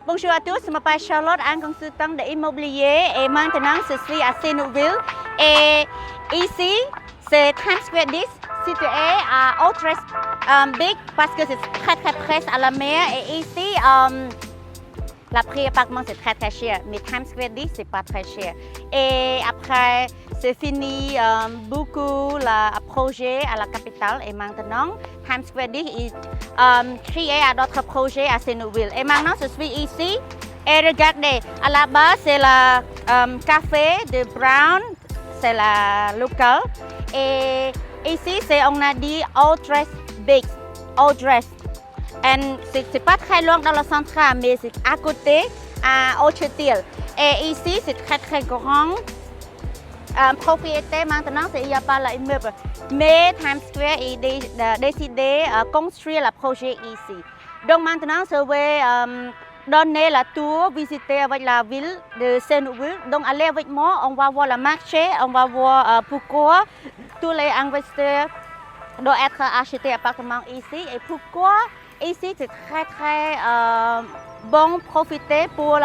Bonjour à tous, je m'appelle Charlotte, un consultant d'immobilier et maintenant je suis à Sénouville. Et ici, c'est Times Square 10, situé à Outrest Big parce que c'est très près à la mer. Et ici, la prix appartement c'est très cher, mais Times Square 10 c'est pas très cher. Et après, c'est fini beaucoup le projet à la capitale et maintenant Times Square 10 est créé à d'autres projets à Sénouville. Et maintenant je suis ici et regardez, à la base c'est le café de Brown, c'est la local. Et ici on a dit Outrest Big, Outrest. Et c'est pas très loin dans le central, mais c'est à côté, à Orchard. Et ici, c'est très grand. Propriété maintenant, il n'y a pas l'immeuble. Mais Times Square a décidé de construire le projet ici. Donc maintenant, je vais donner la tour, visiter avec la ville de Sénouville. Donc allez avec moi, on va voir le marché, on va voir pourquoi tous les investisseurs doivent être achetés appartements ici et pourquoi. Ici, c'est très bon profiter pour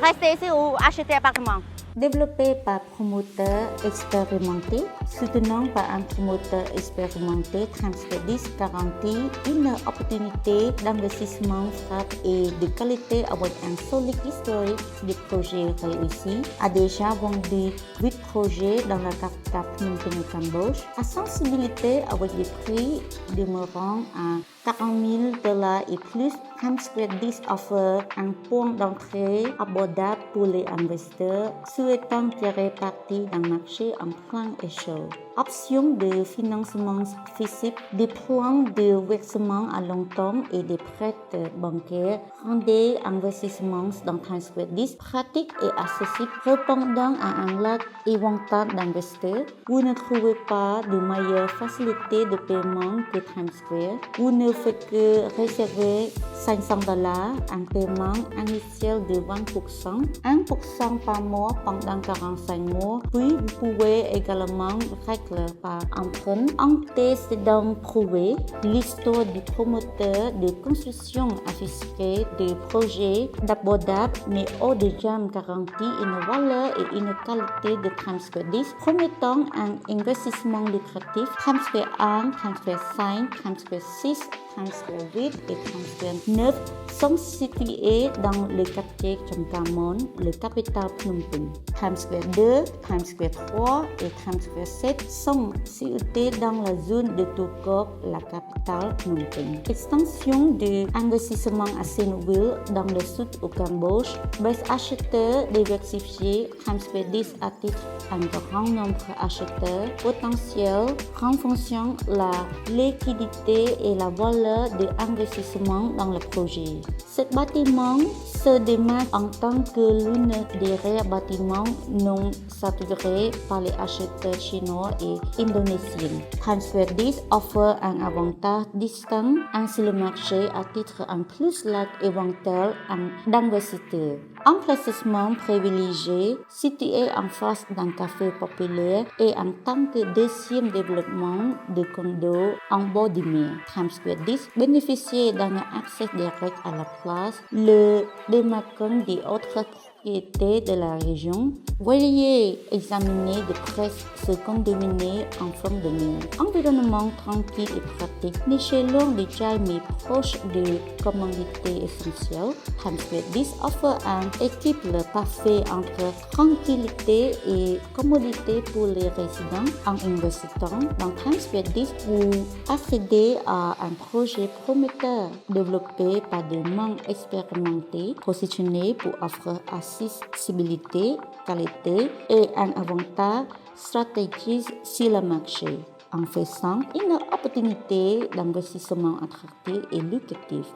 rester ici ou acheter appartement. Développé par promoteurs expérimentés, soutenant par un promoteur expérimenté, Times Square 10 garantit une opportunité d'investissement stable et de qualité avec un solide historique de projets réussis, a déjà vendu 8 projets dans la capitale Phnom Penh au Cambodge, à sensibilité avec des prix demeurant à $40,000 et plus. Times Square 10 offre un point d'entrée abordable pour les investisseurs souhaitant tirer parti d'un marché en plein essor. Options de financement physique, des plans de versement à long terme et des prêts bancaires rendent des investissements dans Times Square 10 pratiques et accessibles, répondant à un large éventail d'investisseurs. Vous ne trouvez pas de meilleure facilité de paiement que Times Square. Vous ne faites que réserver $500 en paiement initial de 20%, 1% par mois pendant 45 mois, puis vous pouvez également régler par emprunt antécédent prouvé, l'histoire du promoteur de construction affichée de projets d'abordables mais haut de gamme garantit une valeur et une qualité de Times Square 10, promettant un investissement lucratif. Times Square 1, Times Square 5, Times Square 6, Times Square 8 et Times Square 9 sont situés dans le quartier Chongkamon, le capital Phnom Penh. Times Square 2, Times Square 3 et Times Square 7 sont situés dans la zone de Tokok, la capitale Phnom Penh. Extension de investissement à Sénouville dans le sud au Cambodge, baisse acheteurs diversifiés, Times Square 10 attire un grand nombre d'acheteurs potentiels, renforçant la liquidité et la valeur de investissement dans le projet. Ce bâtiment se démarque en tant que l'un des rares bâtiments non saturés par les acheteurs chinois et indonésiens. Times Square 10 offre un avantage distinct sur le marché à titre en plus large éventail d'investisseurs. Un placement privilégié situé en face d'un café populaire et en tant que deuxième développement de condos en bord de mer. Times Square 10 bénéficie d'un accès direct à la place, le démarquant des autres propriétés de la région. Veuillez examiner de près ce condominium en forme de mer. Environnement tranquille et pratique, niché loin des tailles mais proche de commodités essentielles. Times Square 10 offre un équilibre parfait entre tranquillité et commodité pour les résidents. En investissant dans Times Square 10, vous accédez à un projet prometteur développé par des mains expérimentées, positionné pour offrir accessibilité, qualité et un avantage stratégique sur le marché, en faisant une opportunité d'investissement attractive et lucrative.